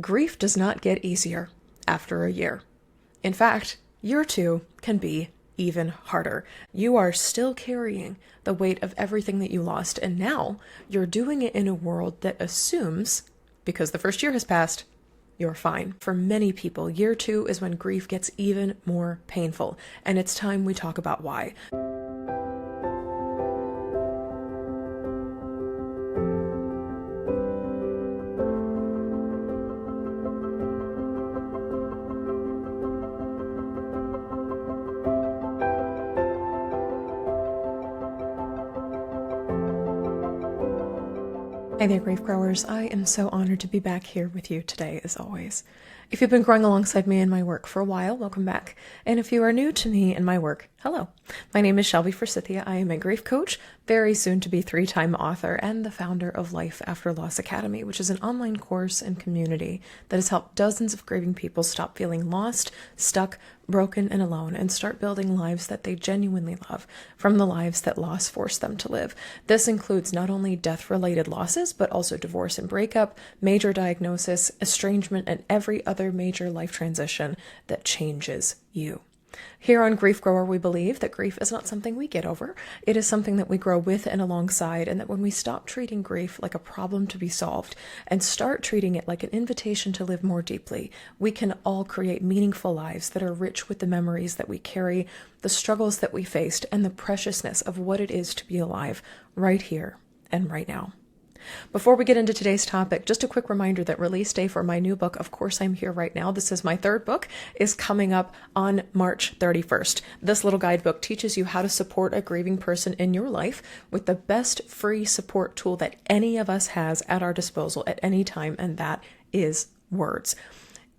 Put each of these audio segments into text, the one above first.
Grief does not get easier after a year. In fact, year 2 can be even harder. You are still carrying the weight of everything that you lost, and now you're doing it in a world that assumes, because the first year has passed, you're fine. For many people, year 2 is when grief gets even more painful, and it's time we talk about why. Hey there, grief growers. I am so honored to be back here with you today, as always. If you've been growing alongside me in my work for a while, welcome back. And if you are new to me and my work, hello. My name is Shelby Forsythia. I am a grief coach, very soon to be 3-time author, and the founder of Life After Loss Academy, which is an online course and community that has helped dozens of grieving people stop feeling lost, stuck, broken, and alone, and start building lives that they genuinely love from the lives that loss forced them to live. This includes not only death-related losses, but also divorce and breakup, major diagnosis, estrangement, and every other major life transition that changes you. Here on Grief Grower, we believe that grief is not something we get over. It is something that we grow with and alongside, and that when we stop treating grief like a problem to be solved and start treating it like an invitation to live more deeply, we can all create meaningful lives that are rich with the memories that we carry, the struggles that we faced, and the preciousness of what it is to be alive right here and right now. Before we get into today's topic, just a quick reminder that release day for my new book, Of Course I'm Here Right Now, this is my 3rd book, is coming up on March 31st. This little guidebook teaches you how to support a grieving person in your life with the best free support tool that any of us has at our disposal at any time, and that is words.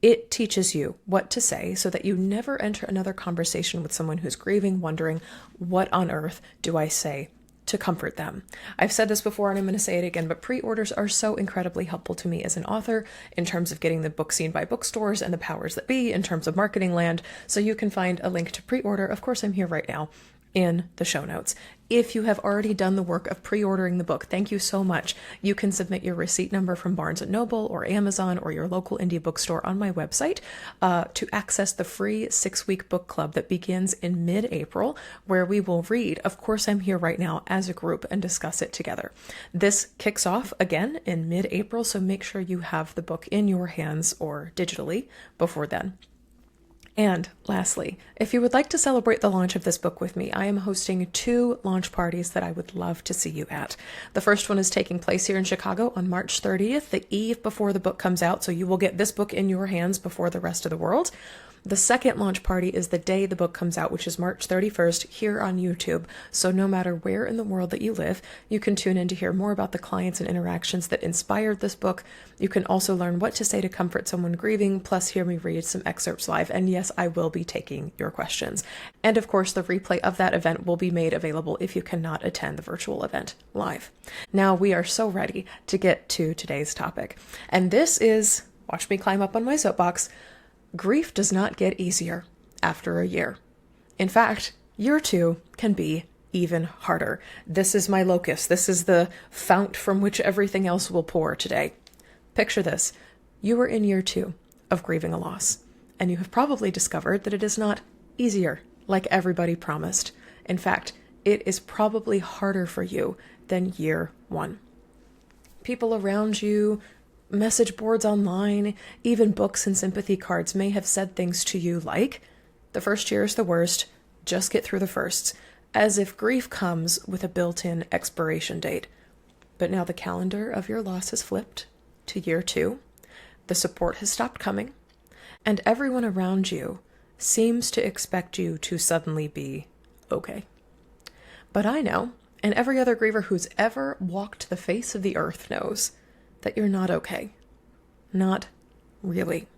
It teaches you what to say so that you never enter another conversation with someone who's grieving, wondering, what on earth do I say to comfort them? I've said this before and I'm going to say it again, but pre-orders are so incredibly helpful to me as an author in terms of getting the book seen by bookstores and the powers that be in terms of marketing land. So you can find a link to pre-order. Of course, I'm here right now in the show notes. If you have already done the work of pre-ordering the book, thank you so much. You can submit your receipt number from Barnes & Noble or Amazon or your local indie bookstore on my website to access the free 6-week book club that begins in mid-April, where we will read Of Course I'm Here Right Now as a group and discuss it together. This kicks off again in mid-April, so make sure you have the book in your hands or digitally before then. And lastly, if you would like to celebrate the launch of this book with me, I am hosting 2 launch parties that I would love to see you at. The first one is taking place here in Chicago on March 30th, the eve before the book comes out, so you will get this book in your hands before the rest of the world. The second launch party is the day the book comes out, which is March 31st here on YouTube. So no matter where in the world that you live, you can tune in to hear more about the clients and interactions that inspired this book. You can also learn what to say to comfort someone grieving, plus hear me read some excerpts live. And yes, I will be taking your questions. And of course, the replay of that event will be made available if you cannot attend the virtual event live. Now we are so ready to get to today's topic. And this is, watch me climb up on my soapbox, grief does not get easier after a year. In fact, year 2 can be even harder. This is my locus. This is the fount from which everything else will pour today. Picture this. You are in year 2 of grieving a loss, and you have probably discovered that it is not easier like everybody promised. In fact, it is probably harder for you than year 1. People around you, message boards online, even books and sympathy cards may have said things to you like, the first year is the worst, just get through the firsts, as if grief comes with a built-in expiration date. But now the calendar of your loss has flipped to year 2, the support has stopped coming, and everyone around you seems to expect you to suddenly be okay. But I know, and every other griever who's ever walked the face of the earth knows, that you're not okay. Not really.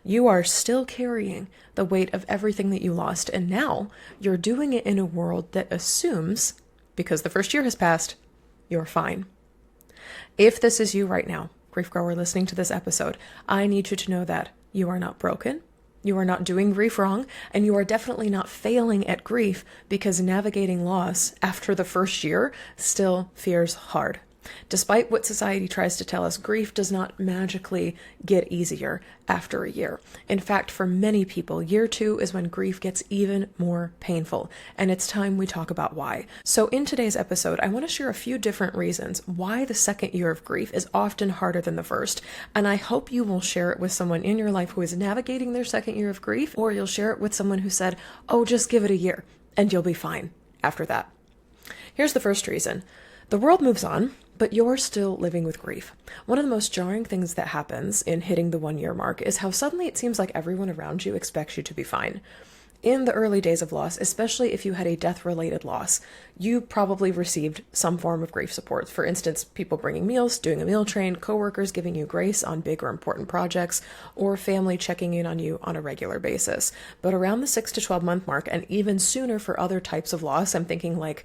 You are still carrying the weight of everything that you lost, and now you're doing it in a world that assumes, because the first year has passed, you're fine. If this is you right now, grief grower listening to this episode, I need you to know that you are not broken, you are not doing grief wrong, and you are definitely not failing at grief because navigating loss after the first year still feels hard. Despite what society tries to tell us, grief does not magically get easier after a year. In fact, for many people, year 2 is when grief gets even more painful, and it's time we talk about why. So in today's episode, I want to share a few different reasons why the second year of grief is often harder than the first, and I hope you will share it with someone in your life who is navigating their second year of grief, or you'll share it with someone who said, oh, just give it a year, and you'll be fine after that. Here's the first reason. The world moves on, but you're still living with grief. One of the most jarring things that happens in hitting the 1 year mark is how suddenly it seems like everyone around you expects you to be fine. In the early days of loss, especially if you had a death-related loss, you probably received some form of grief support. For instance, people bringing meals, doing a meal train, coworkers giving you grace on big or important projects, or family checking in on you on a regular basis. But around the 6 to 12 month mark, and even sooner for other types of loss, I'm thinking like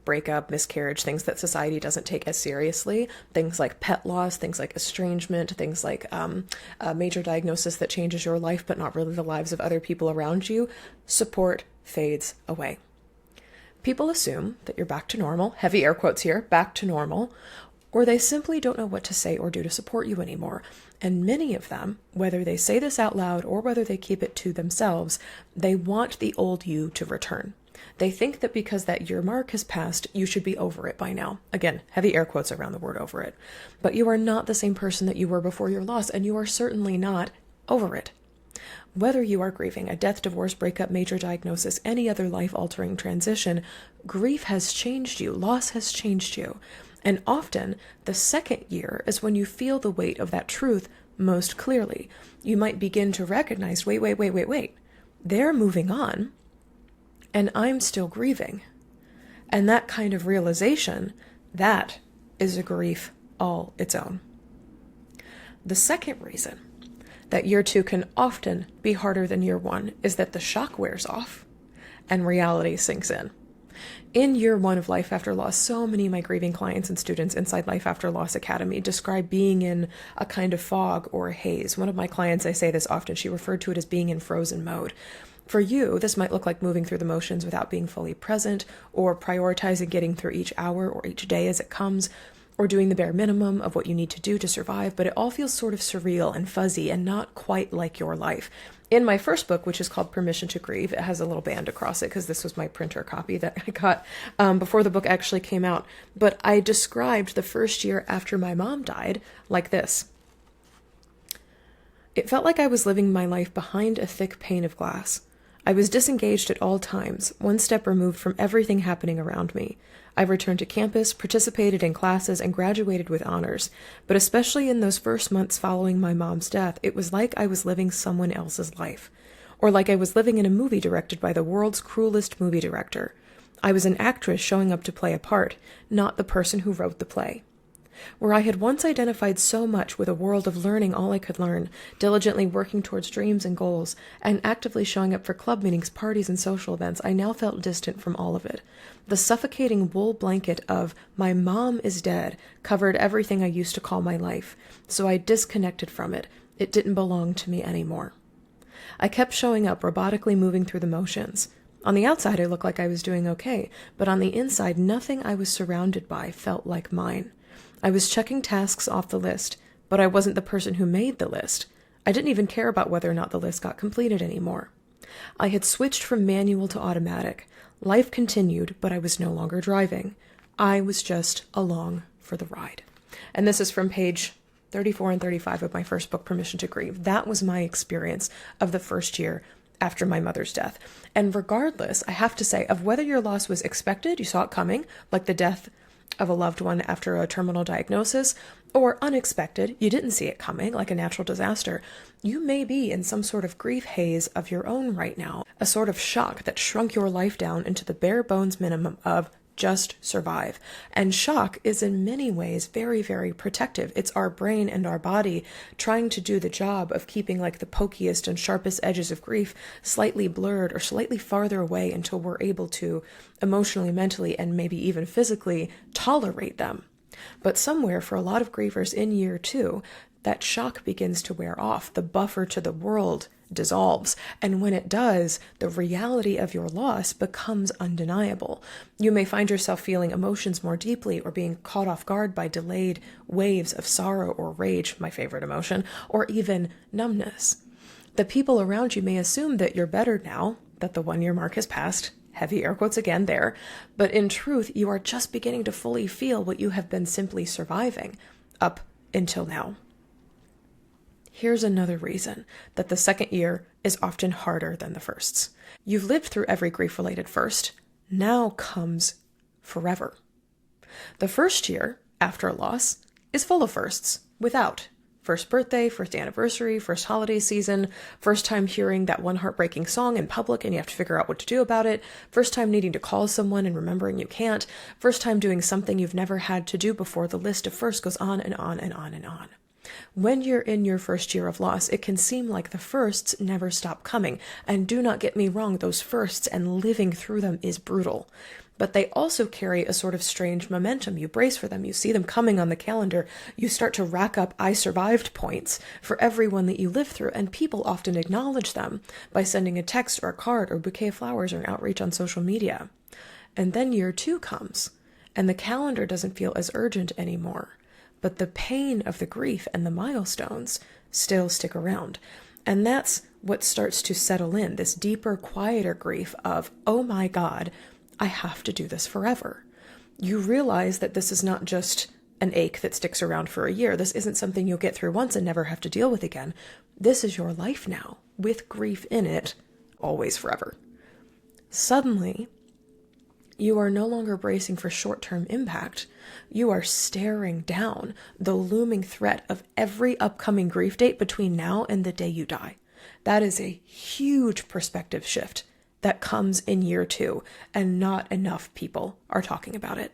breakup, miscarriage, things that society doesn't take as seriously, things like pet loss, things like estrangement, things like a major diagnosis that changes your life but not really the lives of other people around you, support fades away. People assume that you're back to normal, heavy air quotes here, back to normal, or they simply don't know what to say or do to support you anymore. And many of them, whether they say this out loud or whether they keep it to themselves, they want the old you to return. They think that because that year mark has passed, you should be over it by now. Again, heavy air quotes around the word over it. But you are not the same person that you were before your loss, and you are certainly not over it. Whether you are grieving a death, divorce, breakup, major diagnosis, any other life-altering transition, grief has changed you, loss has changed you. And often, the second year is when you feel the weight of that truth most clearly. You might begin to recognize, wait. They're moving on, and I'm still grieving. And that kind of realization, that is a grief all its own. The second reason that year 2 can often be harder than year 1 is that the shock wears off and reality sinks in. In year 1 of Life After Loss, so many of my grieving clients and students inside Life After Loss Academy describe being in a kind of fog or a haze. One of my clients, I say this often, she referred to it as being in frozen mode. For you, this might look like moving through the motions without being fully present, or prioritizing getting through each hour or each day as it comes, or doing the bare minimum of what you need to do to survive, but it all feels sort of surreal and fuzzy and not quite like your life. In my first book, which is called Permission to Grieve, it has a little band across it because this was my printer copy that I got before the book actually came out. But I described the first year after my mom died like this. It felt like I was living my life behind a thick pane of glass. I was disengaged at all times, one step removed from everything happening around me. I returned to campus, participated in classes, and graduated with honors. But especially in those first months following my mom's death, it was like I was living someone else's life. Or like I was living in a movie directed by the world's cruelest movie director. I was an actress showing up to play a part, not the person who wrote the play. Where I had once identified so much with a world of learning all I could learn, diligently working towards dreams and goals, and actively showing up for club meetings, parties, and social events, I now felt distant from all of it. The suffocating wool blanket of "my mom is dead" covered everything I used to call my life, so I disconnected from it. It didn't belong to me anymore. I kept showing up, robotically moving through the motions. On the outside, I looked like I was doing okay, but on the inside, nothing I was surrounded by felt like mine. I was checking tasks off the list, but I wasn't the person who made the list. I didn't even care about whether or not the list got completed anymore. I had switched from manual to automatic. Life continued, but I was no longer driving. I was just along for the ride. And this is from page 34 and 35 of my first book, Permission to Grieve. That was my experience of the first year after my mother's death. And regardless, I have to say, of whether your loss was expected, you saw it coming, like the death of a loved one after a terminal diagnosis, or unexpected, you didn't see it coming, like a natural disaster, you may be in some sort of grief haze of your own right now, a sort of shock that shrunk your life down into the bare bones minimum of just survive. And shock is in many ways very, very protective. It's our brain and our body trying to do the job of keeping like the pokiest and sharpest edges of grief slightly blurred or slightly farther away until we're able to emotionally, mentally, and maybe even physically tolerate them. But somewhere for a lot of grievers in year 2, that shock begins to wear off. The buffer to the world dissolves. And when it does, the reality of your loss becomes undeniable. You may find yourself feeling emotions more deeply or being caught off guard by delayed waves of sorrow or rage, my favorite emotion, or even numbness. The people around you may assume that you're better now, that the 1-year mark has passed, heavy air quotes again there, but in truth, you are just beginning to fully feel what you have been simply surviving up until now. Here's another reason that the second year is often harder than the firsts. You've lived through every grief-related first. Now comes forever. The first year after a loss is full of firsts, without first birthday, first anniversary, first holiday season, first time hearing that one heartbreaking song in public and you have to figure out what to do about it, first time needing to call someone and remembering you can't, first time doing something you've never had to do before. The list of firsts goes on and on and on and on. When you're in your first year of loss, it can seem like the firsts never stop coming. And do not get me wrong, those firsts and living through them is brutal. But they also carry a sort of strange momentum. You brace for them, you see them coming on the calendar, you start to rack up I survived points for everyone that you live through, and people often acknowledge them by sending a text or a card or a bouquet of flowers or an outreach on social media. And then year 2 comes, and the calendar doesn't feel as urgent anymore. But the pain of the grief and the milestones still stick around. And that's what starts to settle in, this deeper, quieter grief of, oh my God, I have to do this forever. You realize that this is not just an ache that sticks around for a year. This isn't something you'll get through once and never have to deal with again. This is your life now, with grief in it, always forever. Suddenly, you are no longer bracing for short-term impact. You are staring down the looming threat of every upcoming grief date between now and the day you die. That is a huge perspective shift that comes in year 2, and not enough people are talking about it.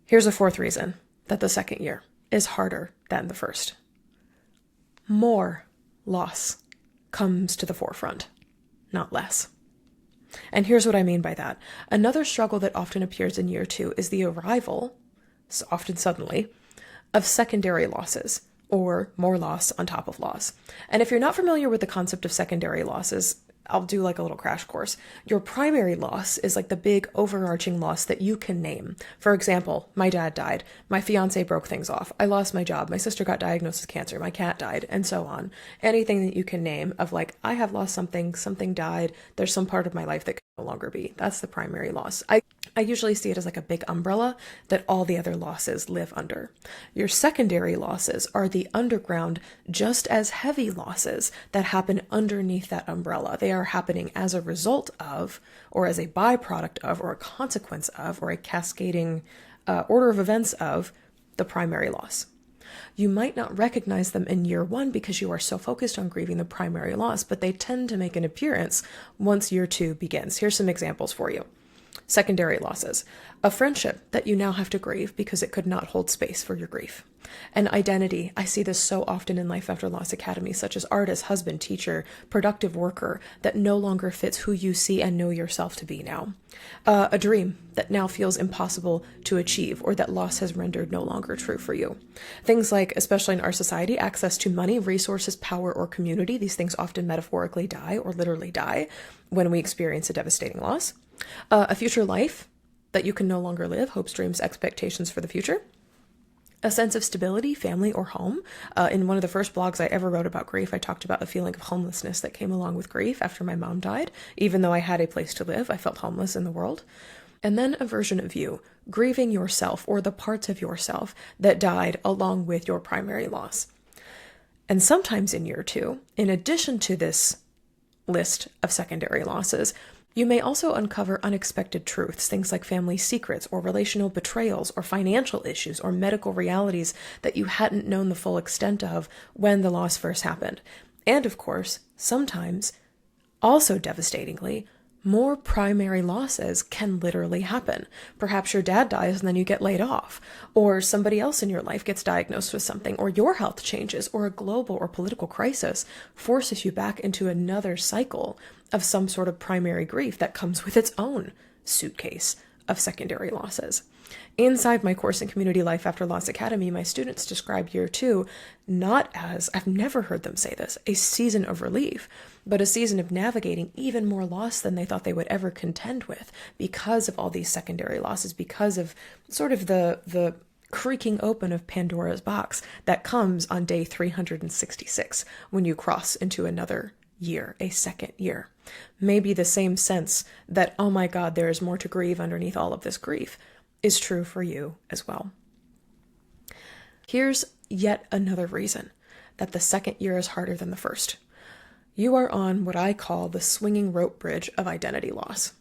Here's a fourth reason that the second year is harder than the first. More loss comes to the forefront, not less. And here's what I mean by that. Another struggle that often appears in year 2 is the arrival, so often suddenly, of secondary losses, or more loss on top of loss. And if you're not familiar with the concept of secondary losses, I'll do like a little crash course. Your primary loss is like the big overarching loss that you can name. For example, my dad died. My fiance broke things off. I lost my job. My sister got diagnosed with cancer. My cat died, and so on. Anything that you can name of like, I have lost something, something died, there's some part of my life that can no longer be. That's the primary loss. I usually see it as like a big umbrella that all the other losses live under. Your secondary losses are the underground, just as heavy losses that happen underneath that umbrella. They are happening as a result of, or as a byproduct of, or a consequence of, or a cascading order of events of the primary loss. You might not recognize them in year 1 because you are so focused on grieving the primary loss, but they tend to make an appearance once year 2 begins. Here's some examples for you. Secondary losses. A friendship that you now have to grieve because it could not hold space for your grief. An identity. I see this so often in Life After Loss Academy, such as artist, husband, teacher, productive worker, that no longer fits who you see and know yourself to be now. A dream that now feels impossible to achieve, or that loss has rendered no longer true for you. Things like, especially in our society, access to money, resources, power, or community. These things often metaphorically die or literally die when we experience a devastating loss. A future life that you can no longer live, hopes, dreams, expectations for the future. A sense of stability, family, or home. In one of the first blogs I ever wrote about grief, I talked about a feeling of homelessness that came along with grief after my mom died. Even though I had a place to live, I felt homeless in the world. And then a version of you, grieving yourself or the parts of yourself that died along with your primary loss. And sometimes in year 2, in addition to this list of secondary losses, you may also uncover unexpected truths, things like family secrets or relational betrayals or financial issues or medical realities that you hadn't known the full extent of when the loss first happened. And of course, sometimes, also devastatingly, more primary losses can literally happen. Perhaps your dad dies and then you get laid off, or somebody else in your life gets diagnosed with something, or your health changes, or a global or political crisis forces you back into another cycle of some sort of primary grief that comes with its own suitcase of secondary losses. Inside my course in Community Life After Loss Academy, my students describe year 2 not as, I've never heard them say this, a season of relief, but a season of navigating even more loss than they thought they would ever contend with because of all these secondary losses, because of sort of the creaking open of Pandora's box that comes on day 366 when you cross into another year, a second year. Maybe the same sense that, oh my God, there is more to grieve underneath all of this grief is true for you as well. Here's yet another reason that the second year is harder than the first. You are on what I call the swinging rope bridge of identity loss.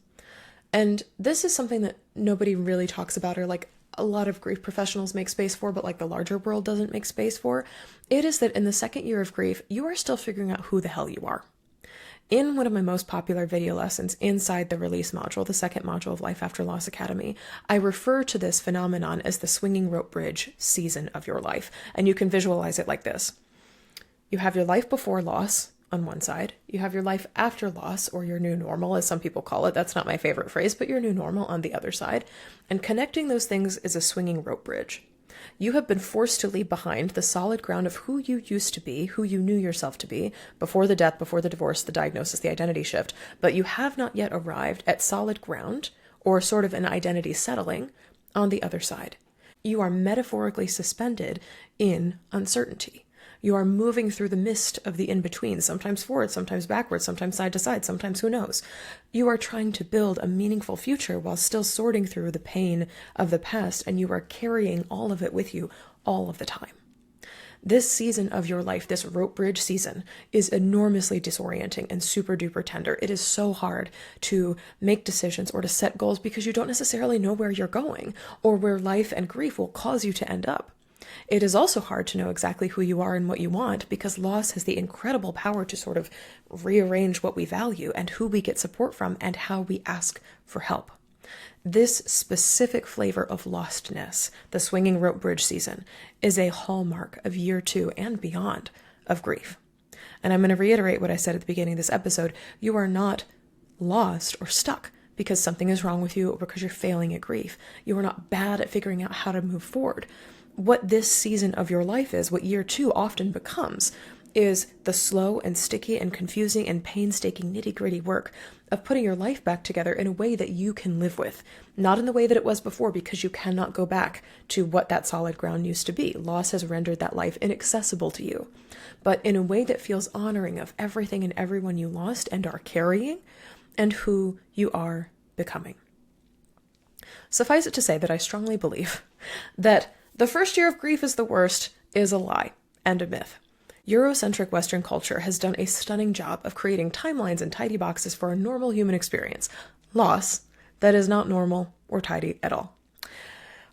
And this is something that nobody really talks about, or like a lot of grief professionals make space for, but like the larger world doesn't make space for. It is that in the second year of grief, you are still figuring out who the hell you are. In one of my most popular video lessons inside the release module, the second module of Life After Loss Academy, I refer to this phenomenon as the swinging rope bridge season of your life. And you can visualize it like this. You have your life before loss on one side. You have your life after loss, or your new normal, as some people call it. That's not my favorite phrase, but your new normal on the other side. And connecting those things is a swinging rope bridge. You have been forced to leave behind the solid ground of who you used to be, who you knew yourself to be, before the death, before the divorce, the diagnosis, the identity shift, but you have not yet arrived at solid ground, or sort of an identity settling, on the other side. You are metaphorically suspended in uncertainty. You are moving through the mist of the in-between, sometimes forward, sometimes backwards, sometimes side to side, sometimes who knows. You are trying to build a meaningful future while still sorting through the pain of the past, and you are carrying all of it with you all of the time. This season of your life, this rope bridge season, is enormously disorienting and super duper tender. It is so hard to make decisions or to set goals because you don't necessarily know where you're going or where life and grief will cause you to end up. It is also hard to know exactly who you are and what you want because loss has the incredible power to sort of rearrange what we value and who we get support from and how we ask for help. This specific flavor of lostness, the swinging rope bridge season, is a hallmark of year 2 and beyond of grief. And I'm going to reiterate what I said at the beginning of this episode. You are not lost or stuck because something is wrong with you or because you're failing at grief. You are not bad at figuring out how to move forward. What this season of your life is, what year 2 often becomes, is the slow and sticky and confusing and painstaking nitty-gritty work of putting your life back together in a way that you can live with. Not in the way that it was before, because you cannot go back to what that solid ground used to be. Loss has rendered that life inaccessible to you. But in a way that feels honoring of everything and everyone you lost and are carrying, and who you are becoming. Suffice it to say that I strongly believe that the first year of grief is the worst is a lie and a myth. Eurocentric Western culture has done a stunning job of creating timelines and tidy boxes for a normal human experience. Loss that is not normal or tidy at all.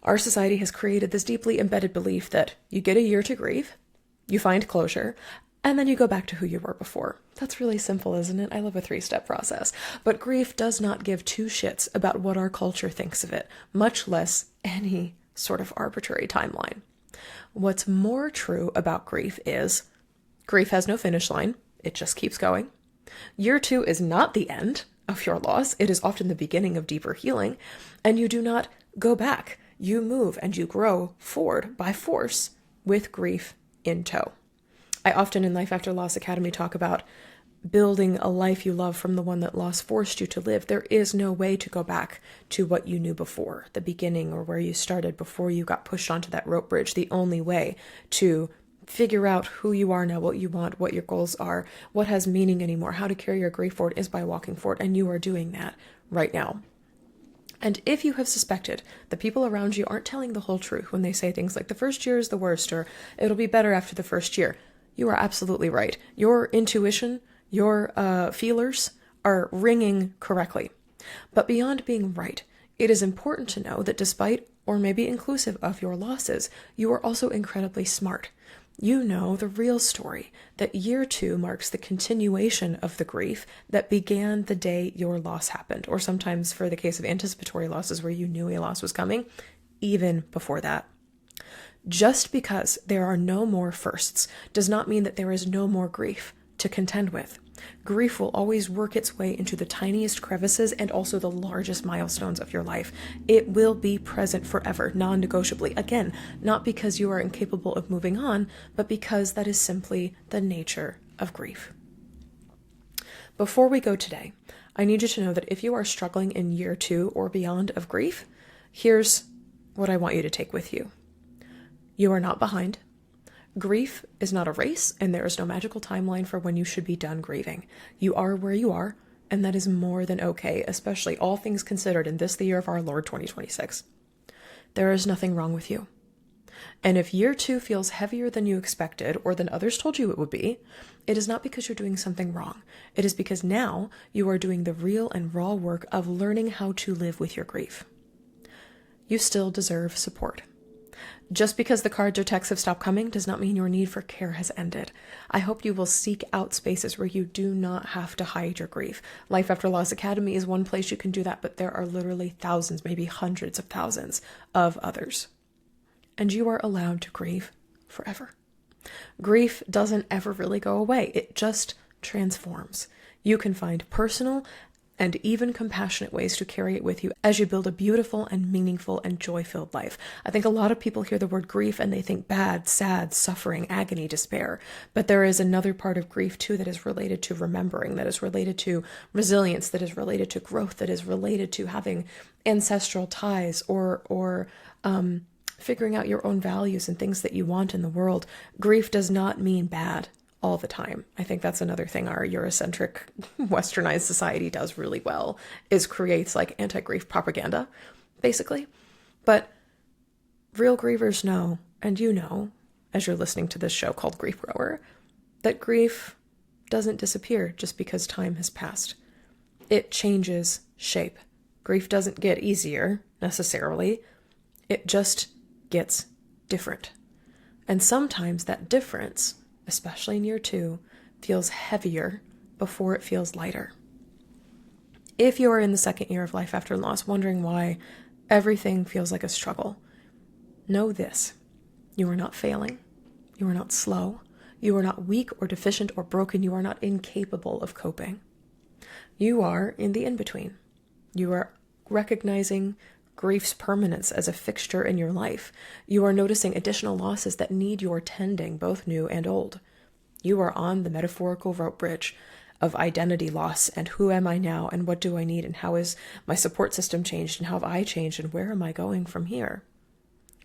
Our society has created this deeply embedded belief that you get a year to grieve, you find closure, and then you go back to who you were before. That's really simple, isn't it? I love a 3-step process. But grief does not give 2 shits about what our culture thinks of it, much less any sort of arbitrary timeline. What's more true about grief is grief has no finish line. It just keeps going. Year 2 is not the end of your loss. It is often the beginning of deeper healing. And you do not go back. You move and you grow forward by force with grief in tow. I often in Life After Loss Academy talk about building a life you love from the one that loss forced you to live. There is no way to go back to what you knew before, the beginning or where you started before you got pushed onto that rope bridge. The only way to figure out who you are now, what you want, what your goals are, what has meaning anymore, how to carry your grief forward is by walking forward. And you are doing that right now. And if you have suspected that people around you aren't telling the whole truth when they say things like the first year is the worst or it'll be better after the first year, you are absolutely right. Your intuition, your feelers are ringing correctly. But beyond being right, it is important to know that despite, or maybe inclusive of your losses, you are also incredibly smart. You know the real story, that year 2 marks the continuation of the grief that began the day your loss happened, or sometimes for the case of anticipatory losses where you knew a loss was coming, even before that. Just because there are no more firsts does not mean that there is no more grief to contend with. Grief will always work its way into the tiniest crevices and also the largest milestones of your life. It will be present forever, non-negotiably. Again, not because you are incapable of moving on, but because that is simply the nature of grief. Before we go today, I need you to know that if you are struggling in year 2 or beyond of grief, here's what I want you to take with you. You are not behind. Grief is not a race, and there is no magical timeline for when you should be done grieving. You are where you are, and that is more than okay, especially all things considered in this, the year of our Lord 2026. There is nothing wrong with you. And if year 2 feels heavier than you expected or than others told you it would be, it is not because you're doing something wrong. It is because now you are doing the real and raw work of learning how to live with your grief. You still deserve support. Just because the cards or texts have stopped coming does not mean your need for care has ended. I hope you will seek out spaces where you do not have to hide your grief. Life After Loss Academy is one place you can do that, but there are literally thousands, maybe hundreds of thousands of others. And you are allowed to grieve forever. Grief doesn't ever really go away. It just transforms. You can find personal and even compassionate ways to carry it with you as you build a beautiful and meaningful and joy-filled life. I think a lot of people hear the word grief and they think bad, sad, suffering, agony, despair. But there is another part of grief too that is related to remembering, that is related to resilience, that is related to growth, that is related to having ancestral ties or figuring out your own values and things that you want in the world. Grief does not mean bad all the time. I think that's another thing our Eurocentric westernized society does really well, is creates like anti-grief propaganda, basically. But real grievers know, and you know, as you're listening to this show called Grief Grower, that grief doesn't disappear just because time has passed. It changes shape. Grief doesn't get easier, necessarily. It just gets different. And sometimes that difference, especially in year 2, feels heavier before it feels lighter. If you are in the second year of life after loss, wondering why everything feels like a struggle, know this: you are not failing. You are not slow. You are not weak or deficient or broken. You are not incapable of coping. You are in the in-between. You are recognizing grief's permanence as a fixture in your life. You are noticing additional losses that need your tending, both new and old. You are on the metaphorical rope bridge of identity loss and who am I now and what do I need and how is my support system changed and how have I changed and where am I going from here?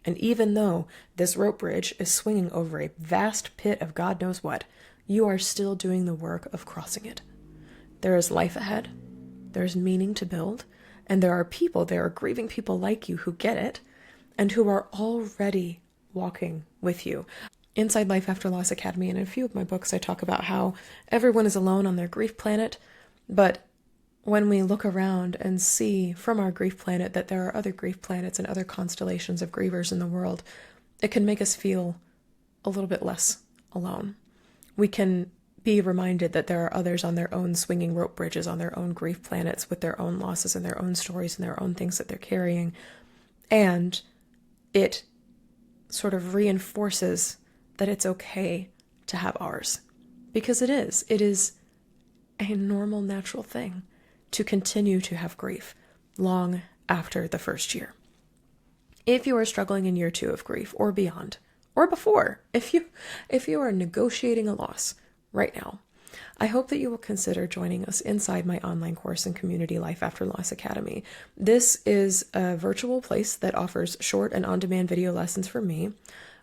And even though this rope bridge is swinging over a vast pit of God knows what, you are still doing the work of crossing it. There is life ahead. There is meaning to build. And there are grieving people like you who get it and who are already walking with you. Inside Life After Loss Academy and in a few of my books, I talk about how everyone is alone on their grief planet. But when we look around and see from our grief planet that there are other grief planets and other constellations of grievers in the world, it can make us feel a little bit less alone. We can be reminded that there are others on their own swinging rope bridges, on their own grief planets, with their own losses and their own stories and their own things that they're carrying. And it sort of reinforces that it's okay to have ours. Because it is. It is a normal, natural thing to continue to have grief long after the first year. If you are struggling in year 2 of grief or beyond, or before, if you are negotiating a loss right now, I hope that you will consider joining us inside my online course and community, Life After Loss Academy. This is a virtual place that offers short and on-demand video lessons from me,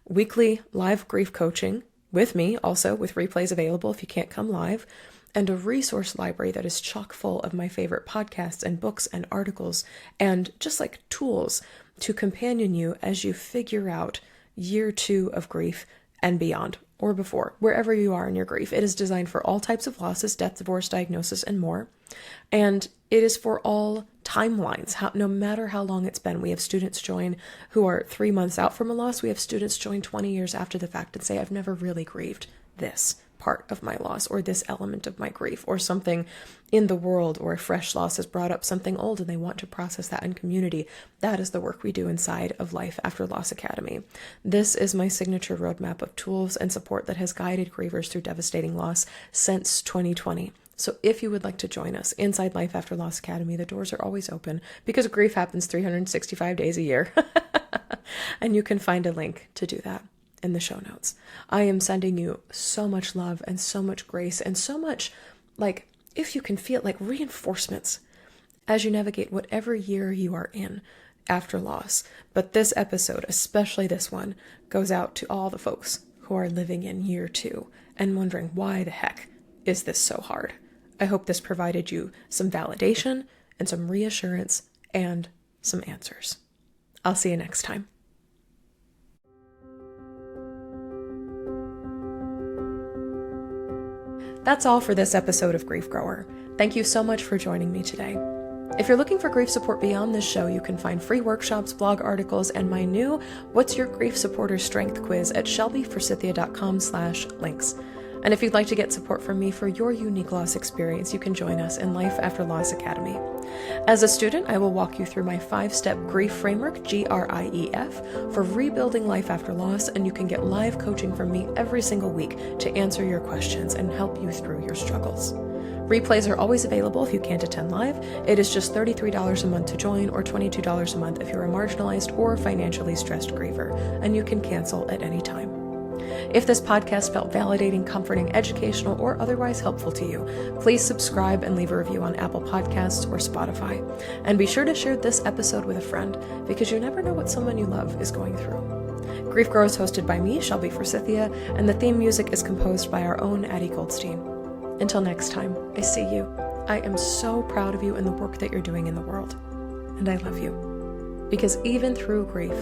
weekly live grief coaching with me, also with replays available if you can't come live, and a resource library that is chock full of my favorite podcasts and books and articles and just like tools to companion you as you figure out year 2 of grief and beyond, or before, wherever you are in your grief. It is designed for all types of losses, death, divorce, diagnosis, and more. And it is for all timelines, no matter how long it's been. We have students join who are 3 months out from a loss. We have students join 20 years after the fact and say, I've never really grieved this part of my loss or this element of my grief, or something in the world or a fresh loss has brought up something old and they want to process that in community. That is the work we do inside of Life After Loss Academy. This is my signature roadmap of tools and support that has guided grievers through devastating loss since 2020. So if you would like to join us inside Life After Loss Academy, the doors are always open because grief happens 365 days a year. And you can find a link to do that in the show notes. I am sending you so much love and so much grace and so much, like, if you can feel like reinforcements as you navigate whatever year you are in after loss. But this episode, especially this one, goes out to all the folks who are living in year 2 and wondering, why the heck is this so hard? I hope this provided you some validation and some reassurance and some answers. I'll see you next time. That's all for this episode of Grief Grower. Thank you so much for joining me today. If you're looking for grief support beyond this show, you can find free workshops, blog articles, and my new What's Your Grief Supporter Strength quiz at shelbyforsythia.com/links. And if you'd like to get support from me for your unique loss experience, you can join us in Life After Loss Academy. As a student, I will walk you through my 5-step grief framework, GRIEF, for rebuilding life after loss, and you can get live coaching from me every single week to answer your questions and help you through your struggles. Replays are always available if you can't attend live. It is just $33 a month to join, or $22 a month if you're a marginalized or financially stressed griever, and you can cancel at any time. If this podcast felt validating, comforting, educational, or otherwise helpful to you, please subscribe and leave a review on Apple Podcasts or Spotify. And be sure to share this episode with a friend, because you never know what someone you love is going through. Grief Grow is hosted by me, Shelby Forsythia, and the theme music is composed by our own Addie Goldstein. Until next time, I see you. I am so proud of you and the work that you're doing in the world. And I love you. Because even through grief,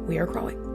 we are growing.